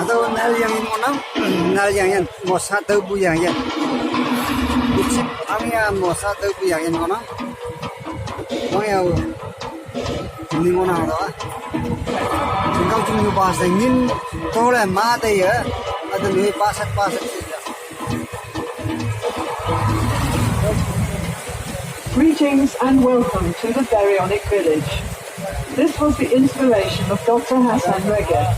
atau Nile yang ini mana? Nile yang mosa tu bu yang Icip angya mosa tu bu yang mana? Maya ini mana ada? Jika cuma bahasa ingin toleh mata ya, ada ni pasat. Greetings and welcome to the Baryonic village. This was the inspiration of Dr. Hassan Reged,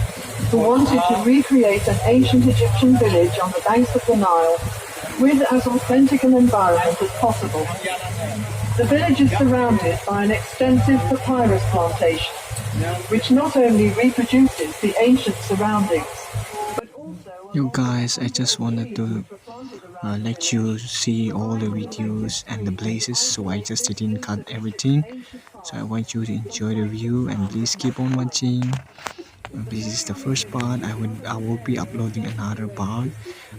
who wanted to recreate an ancient Egyptian village on the banks of the Nile with as authentic an environment as possible. The village is surrounded by an extensive papyrus plantation, which not only reproduces the ancient surroundings, but also... You guys, I just wanted to let you see all the videos and the places, so I just didn't cut everything. So I want you to enjoy the view and please keep on watching. This is the first part. I will be uploading another part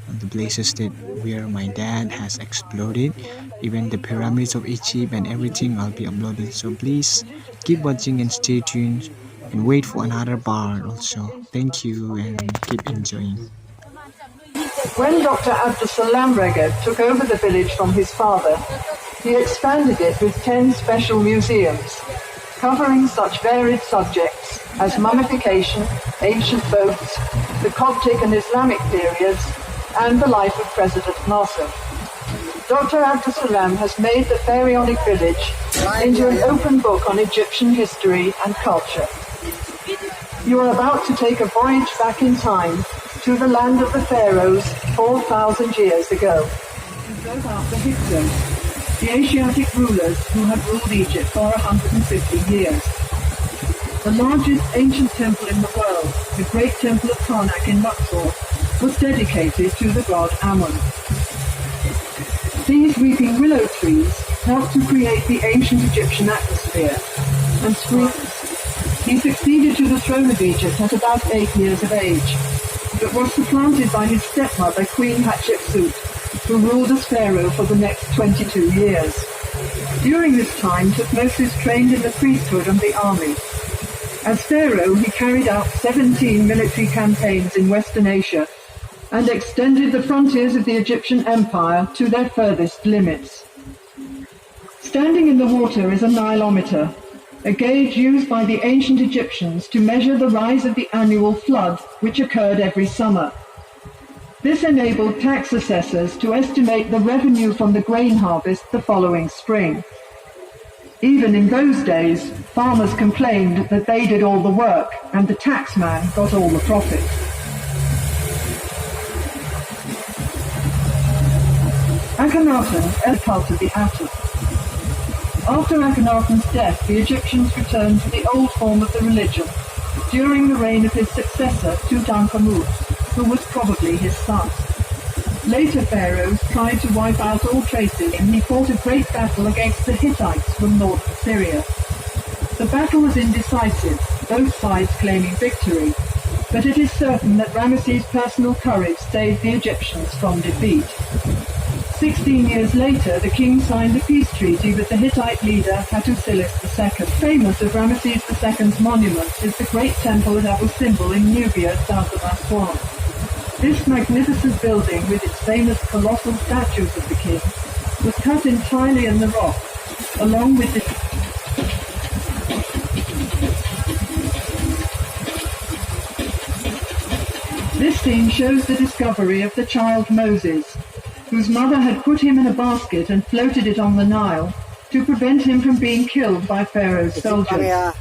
on the places that where my dad has explored, even the pyramids of Egypt and everything I'll be uploading. So please keep watching and stay tuned and wait for another part also. Thank you and keep enjoying. When Dr. Abdussalam Reged took over the village from his father, he expanded it with 10 special museums, covering such varied subjects as mummification, ancient boats, the Coptic and Islamic periods, and the life of President Nasser. Dr. Abdussalam has made the Baryonic village into an open book on Egyptian history and culture. You are about to take a voyage back in time to the land of the pharaohs 4,000 years ago. And about the Hyksos, the Asiatic rulers who had ruled Egypt for 150 years. The largest ancient temple in the world, the Great Temple of Karnak in Luxor, was dedicated to the god Amun. These weeping willow trees helped to create the ancient Egyptian atmosphere and screens. He succeeded to the throne of Egypt at about 8 years of age, but was supplanted by his stepmother, Queen Hatshepsut, who ruled as pharaoh for the next 22 years. During this time, Tutmosis trained in the priesthood and the army. As pharaoh, he carried out 17 military campaigns in Western Asia and extended the frontiers of the Egyptian empire to their furthest limits. Standing in the water is a Nilometer, a gauge used by the ancient Egyptians to measure the rise of the annual flood which occurred every summer. This enabled tax assessors to estimate the revenue from the grain harvest the following spring. Even in those days, farmers complained that they did all the work and the taxman got all the profit. Akhenaten is the cult of the atom. After Akhenaten's death, the Egyptians returned to the old form of the religion during the reign of his successor, Tutankhamun, who was probably his son. Later pharaohs tried to wipe out all traces, and he fought a great battle against the Hittites from northern Syria. The battle was indecisive, both sides claiming victory, but it is certain that Ramesses' personal courage saved the Egyptians from defeat. 16 years later, the king signed a peace treaty with the Hittite leader Hattusilis II. Famous of Ramesses II's monument is the great temple at Abu Simbel in Nubia, south of Aswan. This magnificent building, with its famous colossal statues of the king, was cut entirely in the rock, along with the... This scene shows the discovery of the child Moses, whose mother had put him in a basket and floated it on the Nile to prevent him from being killed by Pharaoh's soldiers.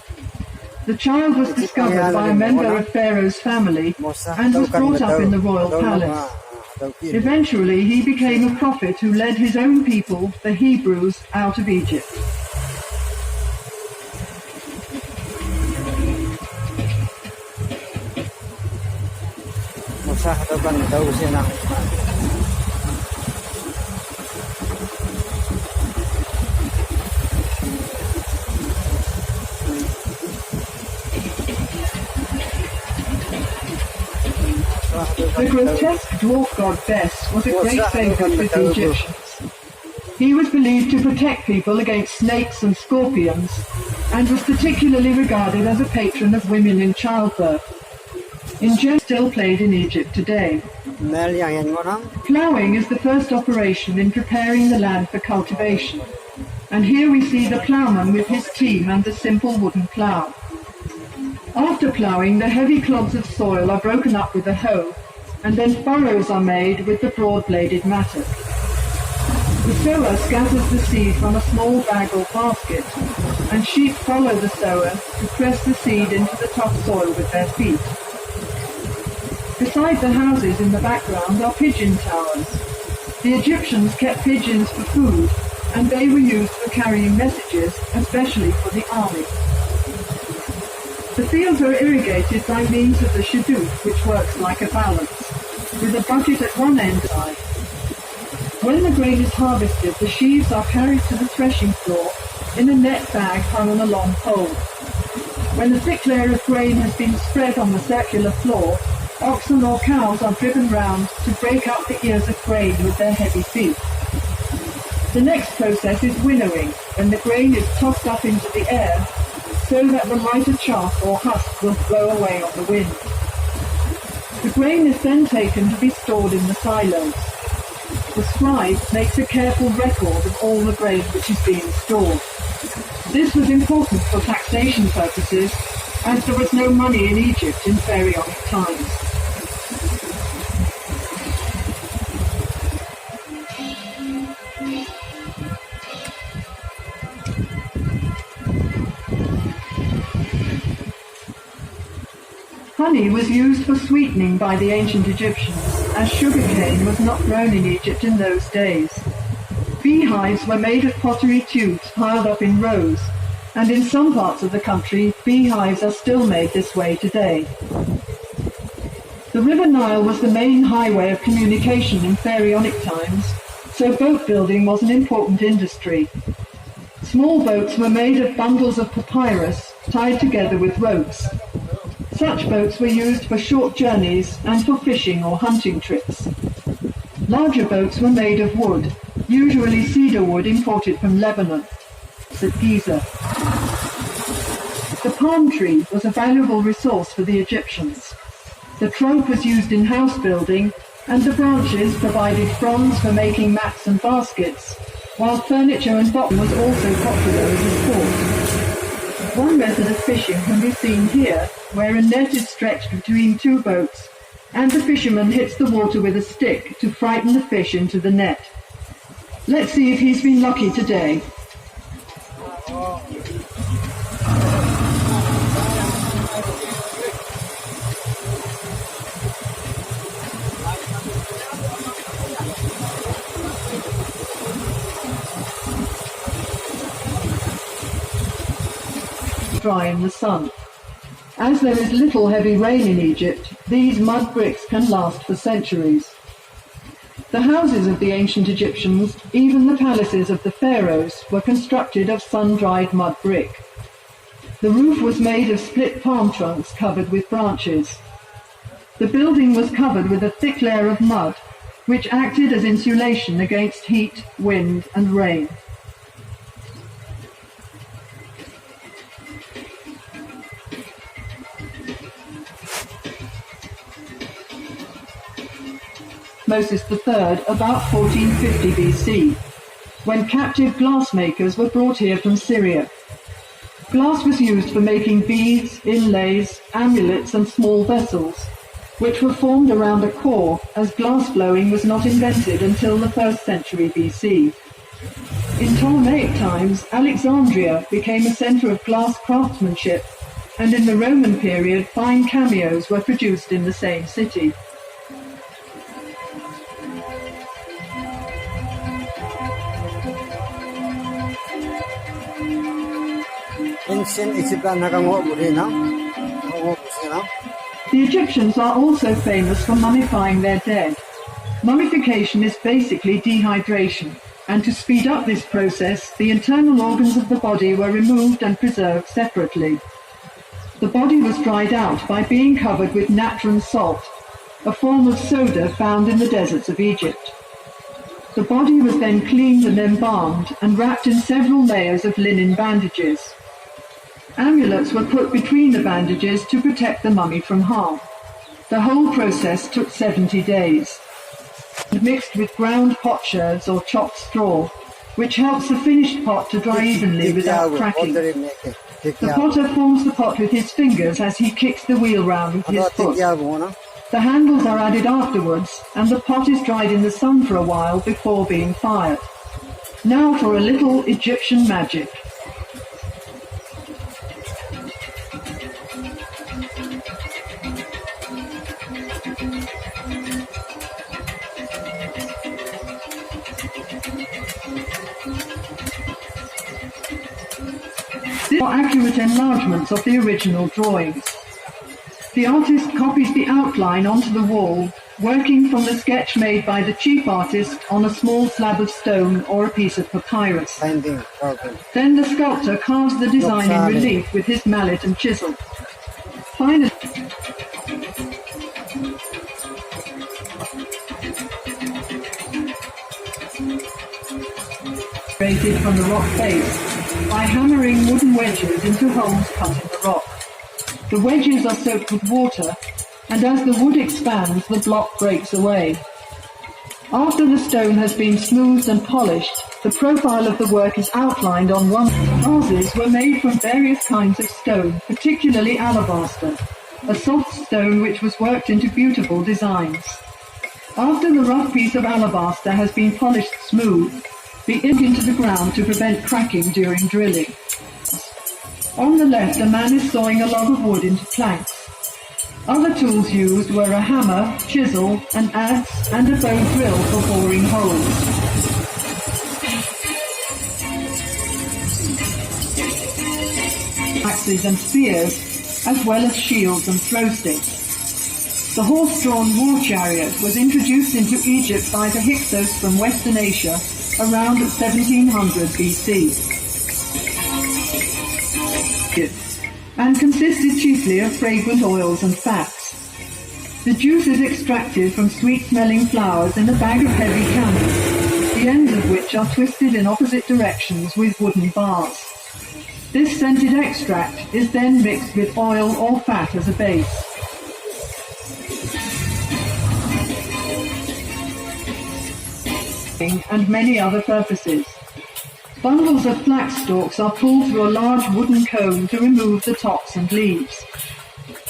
The child was discovered by a member of Pharaoh's family and was brought up in the royal palace. Eventually, he became a prophet who led his own people, the Hebrews, out of Egypt. The grotesque dwarf god Bes was a great favourite with the Egyptians. He was believed to protect people against snakes and scorpions, and was particularly regarded as a patron of women in childbirth. in general still played in Egypt today. Mel yang yan ko nang. Ploughing is the first operation in preparing the land for cultivation. And here we see the ploughman with his team and the simple wooden plough. After ploughing, the heavy clods of soil are broken up with a hoe, and then furrows are made with the broad-bladed mattock. The sower scatters the seed from a small bag or basket, and sheep follow the sower to press the seed into the tough soil with their feet. Beside the houses in the background are pigeon towers. The Egyptians kept pigeons for food, and they were used for carrying messages, especially for the army. The fields are irrigated by means of the shadoof, which works like a balance, with a bucket at one end side. When the grain is harvested, the sheaves are carried to the threshing floor in a net bag hung on a long pole. When a thick layer of grain has been spread on the circular floor, oxen or cows are driven round to break up the ears of grain with their heavy feet. The next process is winnowing, when the grain is tossed up into the air so that the lighter chaff or husk will blow away on the wind. The grain is then taken to be stored in the silos. The scribe makes a careful record of all the grain which is being stored. This was important for taxation purposes, as there was no money in Egypt in pharaonic times. Honey was used for sweetening by the ancient Egyptians, as sugarcane was not grown in Egypt in those days. Beehives were made of pottery tubes piled up in rows, and in some parts of the country, beehives are still made this way today. The River Nile was the main highway of communication in pharaonic times, so boat building was an important industry. Small boats were made of bundles of papyrus tied together with ropes. Such boats were used for short journeys and for fishing or hunting trips. Larger boats were made of wood, usually cedar wood imported from Lebanon, at Giza. The palm tree was a valuable resource for the Egyptians. The trunk was used in house building, and the branches provided fronds for making mats and baskets, while furniture and bottom was also popular as a sport. One method of fishing can be seen here, where a net is stretched between two boats, and the fisherman hits the water with a stick to frighten the fish into the net. Let's see if he's been lucky today. Dry in the sun. As there is little heavy rain in Egypt, these mud bricks can last for centuries. The houses of the ancient Egyptians, even the palaces of the pharaohs, were constructed of sun-dried mud brick. The roof was made of split palm trunks covered with branches. The building was covered with a thick layer of mud, which acted as insulation against heat, wind, and rain. Moses III about 1450 BC, when captive glassmakers were brought here from Syria. Glass was used for making beads, inlays, amulets and small vessels, which were formed around a core, as glass blowing was not invented until the 1st century BC. In Ptolemaic times, Alexandria became a centre of glass craftsmanship, and in the Roman period fine cameos were produced in the same city. Ancient Egyptian nakango buri na. Nakango busi na. The Egyptians are also famous for mummifying their dead. Mummification is basically dehydration, and to speed up this process, the internal organs of the body were removed and preserved separately. The body was dried out by being covered with natron salt, a form of soda found in the deserts of Egypt. The body was then cleaned and embalmed and wrapped in several layers of linen bandages. Amulets were put between the bandages to protect the mummy from harm. The whole process took 70 days. Mixed with ground potsherds or chopped straw, which helps the finished pot to dry evenly without cracking. The potter forms the pot with his fingers as he kicks the wheel round with his foot. The handles are added afterwards, and the pot is dried in the sun for a while before being fired. Now for a little Egyptian magic. These are accurate enlargements of the original drawings. The artist copies the outline onto the wall, working from the sketch made by the chief artist on a small slab of stone or a piece of papyrus. Then the sculptor carves the design in relief with his mallet and chisel. Finally, created from the rock face by hammering wooden wedges into holes cut in the rock. The wedges are soaked with water, and as the wood expands, the block breaks away. After the stone has been smoothed and polished, the profile of the work is outlined on one. Vases were made from various kinds of stone, particularly alabaster, a soft stone which was worked into beautiful designs. After the rough piece of alabaster has been polished smooth, the ink into the ground to prevent cracking during drilling. On the left, a man is sawing a log of wood into planks. Other tools used were a hammer, chisel, an adze, and a bow drill for boring holes. Axes and spears, as well as shields and throw sticks. The horse-drawn war chariot was introduced into Egypt by the Hyksos from Western Asia around 1700 BC. And consisted chiefly of fragrant oils and fats. The juice is extracted from sweet-smelling flowers in a bag of heavy canvas, the ends of which are twisted in opposite directions with wooden bars. This scented extract is then mixed with oil or fat as a base. And many other purposes. Bundles of flax stalks are pulled through a large wooden comb to remove the tops and leaves.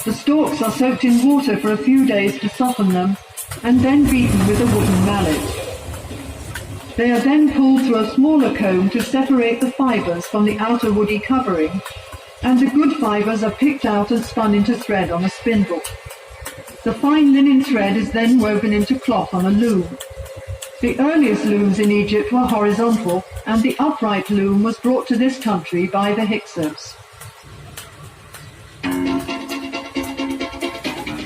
The stalks are soaked in water for a few days to soften them, and then beaten with a wooden mallet. They are then pulled through a smaller comb to separate the fibres from the outer woody covering, and the good fibres are picked out and spun into thread on a spindle. The fine linen thread is then woven into cloth on a loom. The earliest looms in Egypt were horizontal, and the upright loom was brought to this country by the Hyksos.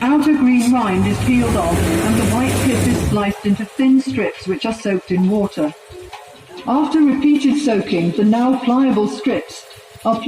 Outer green rind is peeled off, and the white pith is sliced into thin strips which are soaked in water. After repeated soaking, the now pliable strips are